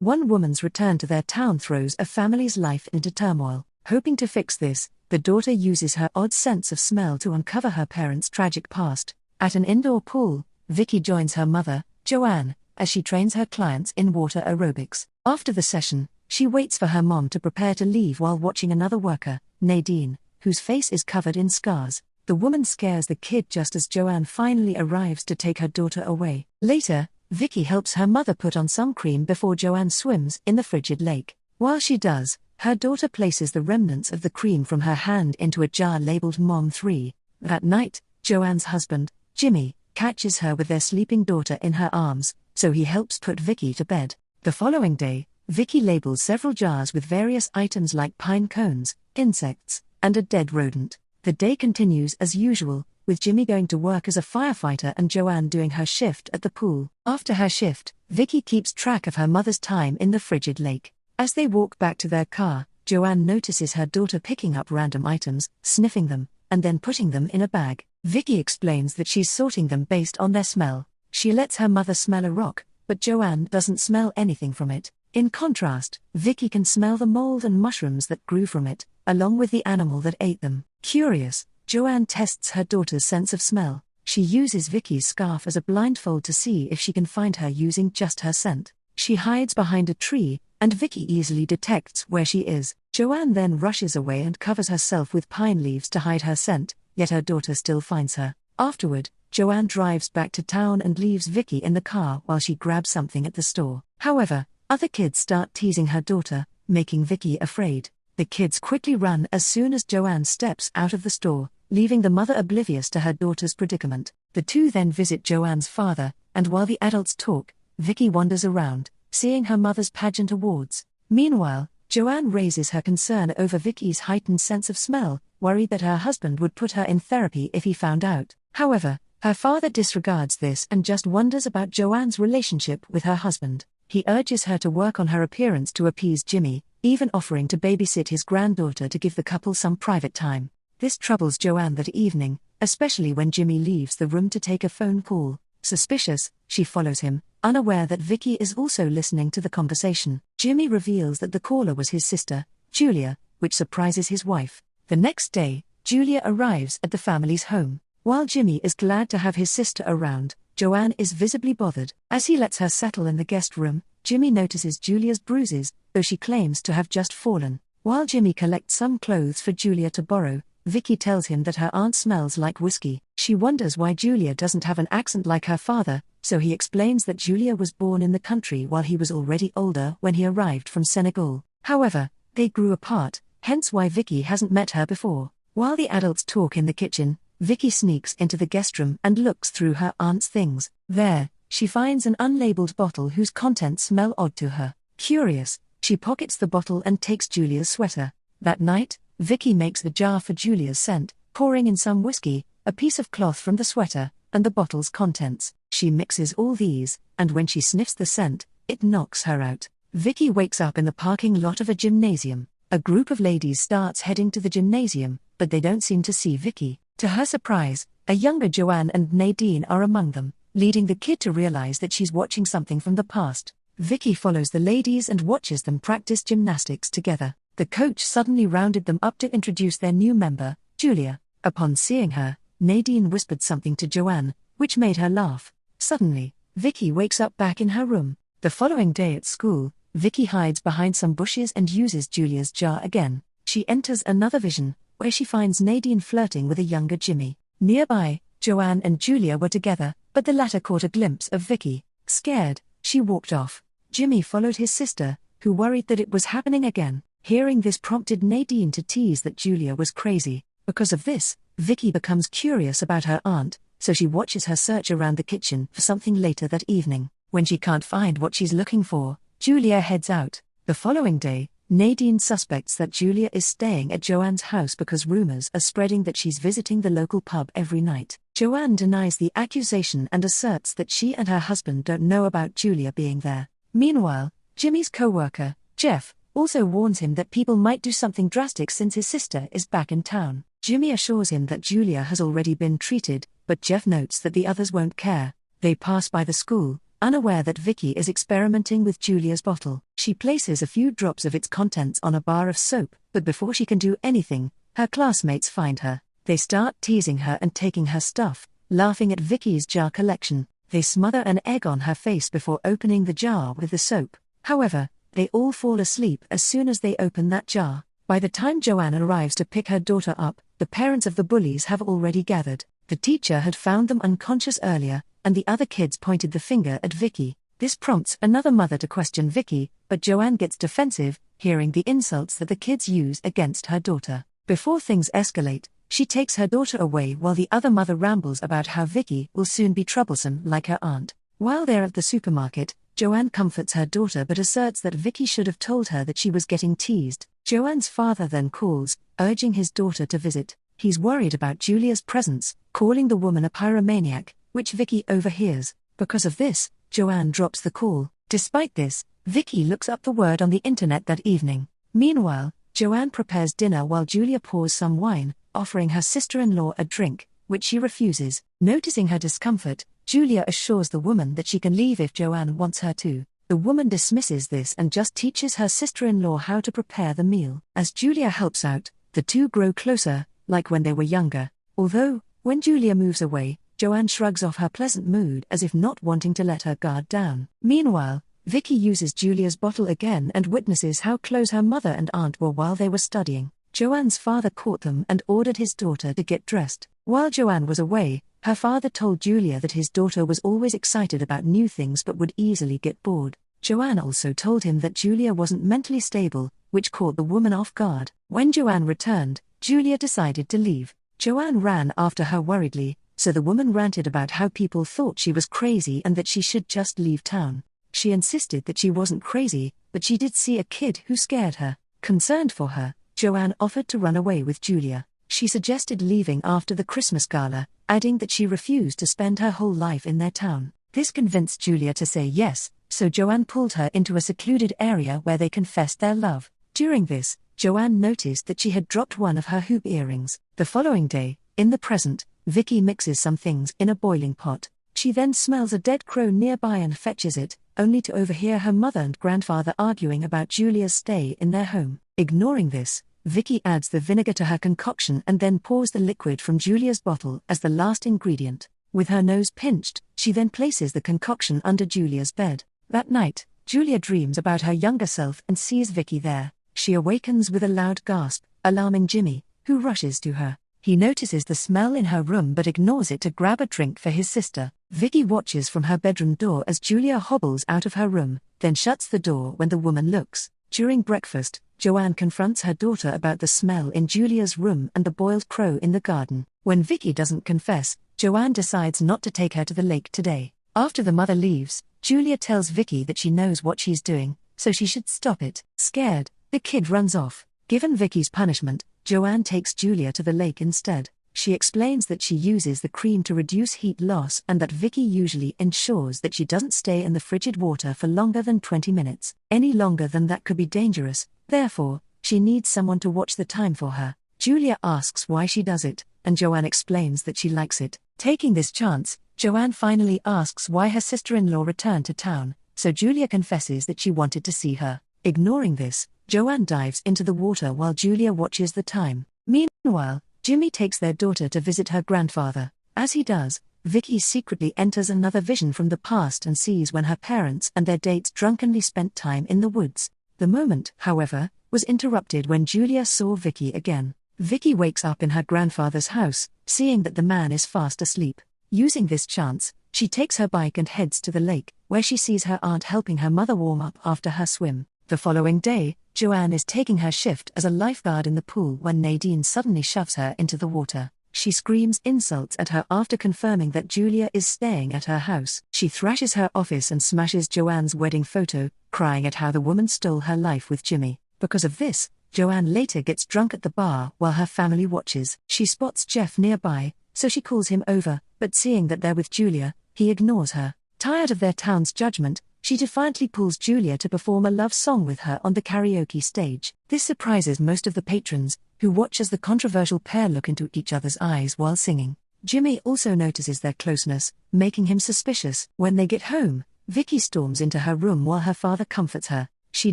One woman's return to their town throws a family's life into turmoil. Hoping to fix this, the daughter uses her odd sense of smell to uncover her parents' tragic past. At an indoor pool, Vicky joins her mother, Joanne, as she trains her clients in water aerobics. After the session, she waits for her mom to prepare to leave while watching another worker, Nadine, whose face is covered in scars. The woman scares the kid just as Joanne finally arrives to take her daughter away. Later, Vicky helps her mother put on sun cream before Joanne swims in the frigid lake. While she does, her daughter places the remnants of the cream from her hand into a jar labeled Mom 3. That night, Joanne's husband, Jimmie, catches her with their sleeping daughter in her arms, so he helps put Vicky to bed. The following day, Vicky labels several jars with various items like pine cones, insects, and a dead rodent. The day continues as usual, with Jimmie going to work as a firefighter and Joanne doing her shift at the pool. After her shift, Vicky keeps track of her mother's time in the frigid lake. As they walk back to their car, Joanne notices her daughter picking up random items, sniffing them, and then putting them in a bag. Vicky explains that she's sorting them based on their smell. She lets her mother smell a rock, but Joanne doesn't smell anything from it. In contrast, Vicky can smell the mold and mushrooms that grew from it, along with the animal that ate them. Curious, Joanne tests her daughter's sense of smell. She uses Vicky's scarf as a blindfold to see if she can find her using just her scent. She hides behind a tree, and Vicky easily detects where she is. Joanne then rushes away and covers herself with pine leaves to hide her scent, yet her daughter still finds her. Afterward, Joanne drives back to town and leaves Vicky in the car while she grabs something at the store. However, other kids start teasing her daughter, making Vicky afraid. The kids quickly run as soon as Joanne steps out of the store, leaving the mother oblivious to her daughter's predicament. The two then visit Joanne's father, and while the adults talk, Vicky wanders around, seeing her mother's pageant awards. Meanwhile, Joanne raises her concern over Vicky's heightened sense of smell, worried that her husband would put her in therapy if he found out. However, her father disregards this and just wonders about Joanne's relationship with her husband. He urges her to work on her appearance to appease Jimmie, even offering to babysit his granddaughter to give the couple some private time. This troubles Joanne that evening, especially when Jimmie leaves the room to take a phone call. Suspicious, she follows him, unaware that Vicky is also listening to the conversation. Jimmie reveals that the caller was his sister, Julia, which surprises his wife. The next day, Julia arrives at the family's home. While Jimmie is glad to have his sister around, Joanne is visibly bothered. As he lets her settle in the guest room, Jimmie notices Julia's bruises, though she claims to have just fallen. While Jimmie collects some clothes for Julia to borrow, Vicky tells him that her aunt smells like whiskey. She wonders why Julia doesn't have an accent like her father, so he explains that Julia was born in the country while he was already older when he arrived from Senegal. However, they grew apart, hence why Vicky hasn't met her before. While the adults talk in the kitchen, Vicky sneaks into the guest room and looks through her aunt's things. There, she finds an unlabeled bottle whose contents smell odd to her. Curious, she pockets the bottle and takes Julia's sweater. That night, Vicky makes a jar for Julia's scent, pouring in some whiskey, a piece of cloth from the sweater, and the bottle's contents. She mixes all these, and when she sniffs the scent, it knocks her out. Vicky wakes up in the parking lot of a gymnasium. A group of ladies starts heading to the gymnasium, but they don't seem to see Vicky. To her surprise, a younger Joanne and Nadine are among them, leading the kid to realize that she's watching something from the past. Vicky follows the ladies and watches them practice gymnastics together. The coach suddenly rounded them up to introduce their new member, Julia. Upon seeing her, Nadine whispered something to Joanne, which made her laugh. Suddenly, Vicky wakes up back in her room. The following day at school, Vicky hides behind some bushes and uses Julia's jar again. She enters another vision, where she finds Nadine flirting with a younger Jimmie. Nearby, Joanne and Julia were together, but the latter caught a glimpse of Vicky. Scared, she walked off. Jimmie followed his sister, who worried that it was happening again. Hearing this prompted Nadine to tease that Julia was crazy. Because of this, Vicky becomes curious about her aunt, so she watches her search around the kitchen for something later that evening. When she can't find what she's looking for, Julia heads out. The following day, Nadine suspects that Julia is staying at Joanne's house because rumors are spreading that she's visiting the local pub every night. Joanne denies the accusation and asserts that she and her husband don't know about Julia being there. Meanwhile, Jimmie's co-worker, Jeff, also warns him that people might do something drastic since his sister is back in town. Jimmie assures him that Julia has already been treated, but Jeff notes that the others won't care. They pass by the school, unaware that Vicky is experimenting with Julia's bottle. She places a few drops of its contents on a bar of soap, but before she can do anything, her classmates find her. They start teasing her and taking her stuff, laughing at Vicky's jar collection. They smother an egg on her face before opening the jar with the soap. However, they all fall asleep as soon as they open that jar. By the time Joanne arrives to pick her daughter up, the parents of the bullies have already gathered. The teacher had found them unconscious earlier, and the other kids pointed the finger at Vicky. This prompts another mother to question Vicky, but Joanne gets defensive, hearing the insults that the kids use against her daughter. Before things escalate, she takes her daughter away while the other mother rambles about how Vicky will soon be troublesome like her aunt. While they're at the supermarket, Joanne comforts her daughter but asserts that Vicky should have told her that she was getting teased. Joanne's father then calls, urging his daughter to visit. He's worried about Julia's presence, calling the woman a pyromaniac, which Vicky overhears. Because of this, Joanne drops the call. Despite this, Vicky looks up the word on the internet that evening. Meanwhile, Joanne prepares dinner while Julia pours some wine, offering her sister-in-law a drink, which she refuses. Noticing her discomfort, Julia assures the woman that she can leave if Joanne wants her to. The woman dismisses this and just teaches her sister-in-law how to prepare the meal. As Julia helps out, the two grow closer, like when they were younger. Although, when Julia moves away, Joanne shrugs off her pleasant mood as if not wanting to let her guard down. Meanwhile, Vicky uses Julia's bottle again and witnesses how close her mother and aunt were while they were studying. Joanne's father caught them and ordered his daughter to get dressed. While Joanne was away, her father told Julia that his daughter was always excited about new things but would easily get bored. Joanne also told him that Julia wasn't mentally stable, which caught the woman off guard. When Joanne returned, Julia decided to leave. Joanne ran after her worriedly, so the woman ranted about how people thought she was crazy and that she should just leave town. She insisted that she wasn't crazy, but she did see a kid who scared her. Concerned for her, Joanne offered to run away with Julia. She suggested leaving after the Christmas gala, adding that she refused to spend her whole life in their town. This convinced Julia to say yes, so Joanne pulled her into a secluded area where they confessed their love. During this, Joanne noticed that she had dropped one of her hoop earrings. The following day, in the present, Vicky mixes some things in a boiling pot. She then smells a dead crow nearby and fetches it, only to overhear her mother and grandfather arguing about Julia's stay in their home. Ignoring this, Vicky adds the vinegar to her concoction and then pours the liquid from Julia's bottle as the last ingredient. With her nose pinched, she then places the concoction under Julia's bed. That night, Julia dreams about her younger self and sees Vicky there. She awakens with a loud gasp, alarming Jimmie, who rushes to her. He notices the smell in her room but ignores it to grab a drink for his sister. Vicky watches from her bedroom door as Julia hobbles out of her room, then shuts the door when the woman looks. During breakfast, Joanne confronts her daughter about the smell in Julia's room and the boiled crow in the garden. When Vicky doesn't confess, Joanne decides not to take her to the lake today. After the mother leaves, Julia tells Vicky that she knows what she's doing, so she should stop it. Scared, the kid runs off. Given Vicky's punishment, Joanne takes Julia to the lake instead. She explains that she uses the cream to reduce heat loss and that Vicky usually ensures that she doesn't stay in the frigid water for longer than 20 minutes. Any longer than that could be dangerous, therefore, she needs someone to watch the time for her. Julia asks why she does it, and Joanne explains that she likes it. Taking this chance, Joanne finally asks why her sister-in-law returned to town, so Julia confesses that she wanted to see her. Ignoring this, Joanne dives into the water while Julia watches the time. Meanwhile, Jimmie takes their daughter to visit her grandfather. As he does, Vicky secretly enters another vision from the past and sees when her parents and their dates drunkenly spent time in the woods. The moment, however, was interrupted when Julia saw Vicky again. Vicky wakes up in her grandfather's house, seeing that the man is fast asleep. Using this chance, she takes her bike and heads to the lake, where she sees her aunt helping her mother warm up after her swim. The following day, Joanne is taking her shift as a lifeguard in the pool when Nadine suddenly shoves her into the water. She screams insults at her after confirming that Julia is staying at her house. She thrashes her office and smashes Joanne's wedding photo, crying at how the woman stole her life with Jimmie. Because of this, Joanne later gets drunk at the bar while her family watches. She spots Jeff nearby, so she calls him over, but seeing that they're with Julia, he ignores her. Tired of their town's judgment, she defiantly pulls Julia to perform a love song with her on the karaoke stage. This surprises most of the patrons, who watch as the controversial pair look into each other's eyes while singing. Jimmie also notices their closeness, making him suspicious. When they get home, Vicky storms into her room while her father comforts her. She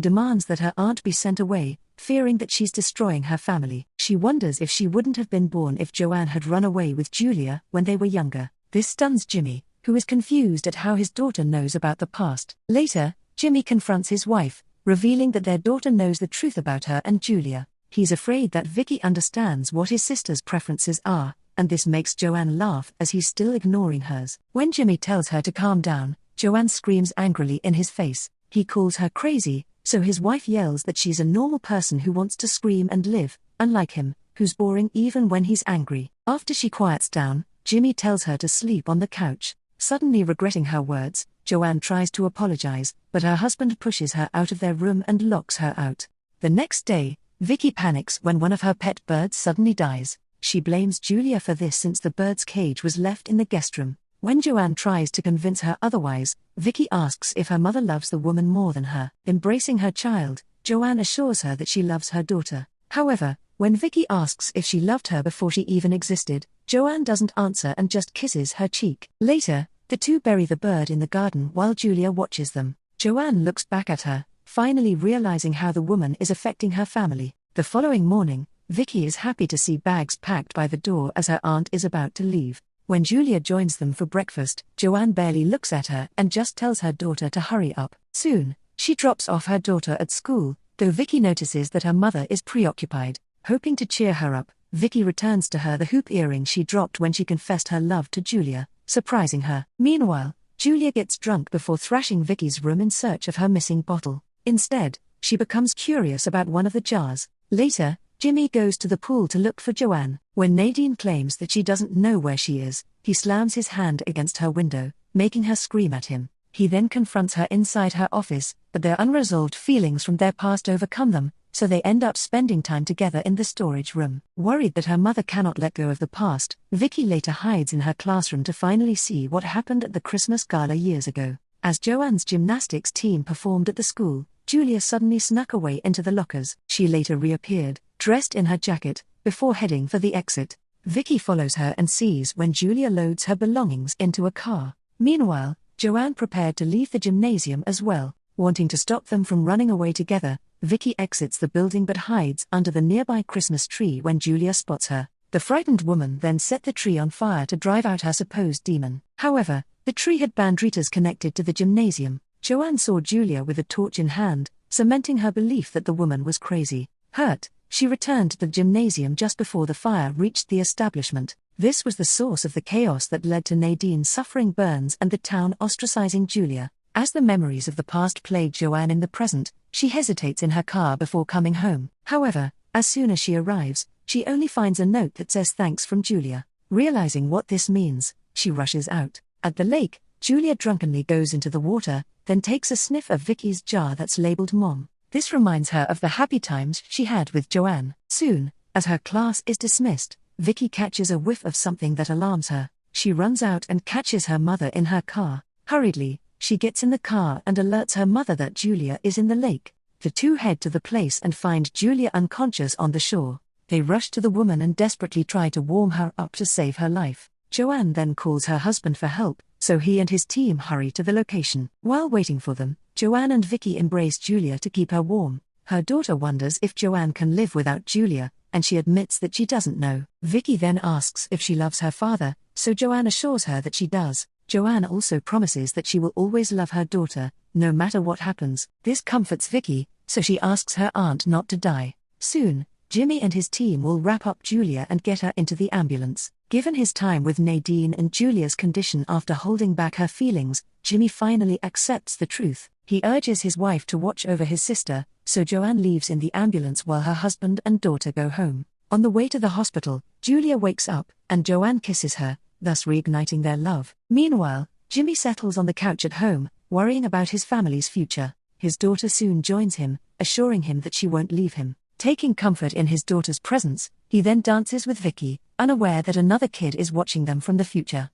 demands that her aunt be sent away, fearing that she's destroying her family. She wonders if she wouldn't have been born if Joanne had run away with Julia when they were younger. This stuns Jimmie, who is confused at how his daughter knows about the past. Later, Jimmie confronts his wife, revealing that their daughter knows the truth about her and Julia. He's afraid that Vicky understands what his sister's preferences are, and this makes Joanne laugh as he's still ignoring hers. When Jimmie tells her to calm down, Joanne screams angrily in his face. He calls her crazy, so his wife yells that she's a normal person who wants to scream and live, unlike him, who's boring even when he's angry. After she quiets down, Jimmie tells her to sleep on the couch. Suddenly regretting her words, Joanne tries to apologize, but her husband pushes her out of their room and locks her out. The next day, Vicky panics when one of her pet birds suddenly dies. She blames Julia for this since the bird's cage was left in the guest room. When Joanne tries to convince her otherwise, Vicky asks if her mother loves the woman more than her. Embracing her child, Joanne assures her that she loves her daughter. However, when Vicky asks if she loved her before she even existed, Joanne doesn't answer and just kisses her cheek. Later, the two bury the bird in the garden while Julia watches them. Joanne looks back at her, finally realizing how the woman is affecting her family. The following morning, Vicky is happy to see bags packed by the door as her aunt is about to leave. When Julia joins them for breakfast, Joanne barely looks at her and just tells her daughter to hurry up. Soon, she drops off her daughter at school, though Vicky notices that her mother is preoccupied. Hoping to cheer her up, Vicky returns to her the hoop earring she dropped when she confessed her love to Julia, surprising her. Meanwhile, Julia gets drunk before thrashing Vicky's room in search of her missing bottle. Instead, she becomes curious about one of the jars. Later, Jimmie goes to the pool to look for Joanne. When Nadine claims that she doesn't know where she is, he slams his hand against her window, making her scream at him. He then confronts her inside her office, but their unresolved feelings from their past overcome them, so they end up spending time together in the storage room. Worried that her mother cannot let go of the past, Vicky later hides in her classroom to finally see what happened at the Christmas gala years ago. As Joanne's gymnastics team performed at the school, Julia suddenly snuck away into the lockers. She later reappeared, dressed in her jacket, before heading for the exit. Vicky follows her and sees when Julia loads her belongings into a car. Meanwhile, Joanne prepared to leave the gymnasium as well. Wanting to stop them from running away together, Vicky exits the building but hides under the nearby Christmas tree when Julia spots her. The frightened woman then set the tree on fire to drive out her supposed demon. However, the tree had bandritas connected to the gymnasium. Joanne saw Julia with a torch in hand, cementing her belief that the woman was crazy. Hurt, she returned to the gymnasium just before the fire reached the establishment. This was the source of the chaos that led to Nadine suffering burns and the town ostracizing Julia. As the memories of the past plague Joanne in the present, she hesitates in her car before coming home. However, as soon as she arrives, she only finds a note that says thanks from Julia. Realizing what this means, she rushes out. At the lake, Julia drunkenly goes into the water, then takes a sniff of Vicky's jar that's labeled Mom. This reminds her of the happy times she had with Joanne. Soon, as her class is dismissed, Vicky catches a whiff of something that alarms her. She runs out and catches her mother in her car. Hurriedly, she gets in the car and alerts her mother that Julia is in the lake. The two head to the place and find Julia unconscious on the shore. They rush to the woman and desperately try to warm her up to save her life. Joanne then calls her husband for help, so he and his team hurry to the location. While waiting for them, Joanne and Vicky embrace Julia to keep her warm. Her daughter wonders if Joanne can live without Julia, and she admits that she doesn't know. Vicky then asks if she loves her father, so Joanne assures her that she does. Joanne also promises that she will always love her daughter, no matter what happens. This comforts Vicky, so she asks her aunt not to die. Soon, Jimmie and his team will wrap up Julia and get her into the ambulance. Given his time with Nadine and Julia's condition after holding back her feelings, Jimmie finally accepts the truth. He urges his wife to watch over his sister, so Joanne leaves in the ambulance while her husband and daughter go home. On the way to the hospital, Julia wakes up, and Joanne kisses her, thus reigniting their love. Meanwhile, Jimmie settles on the couch at home, worrying about his family's future. His daughter soon joins him, assuring him that she won't leave him. Taking comfort in his daughter's presence, he then dances with Vicky, unaware that another kid is watching them from the future.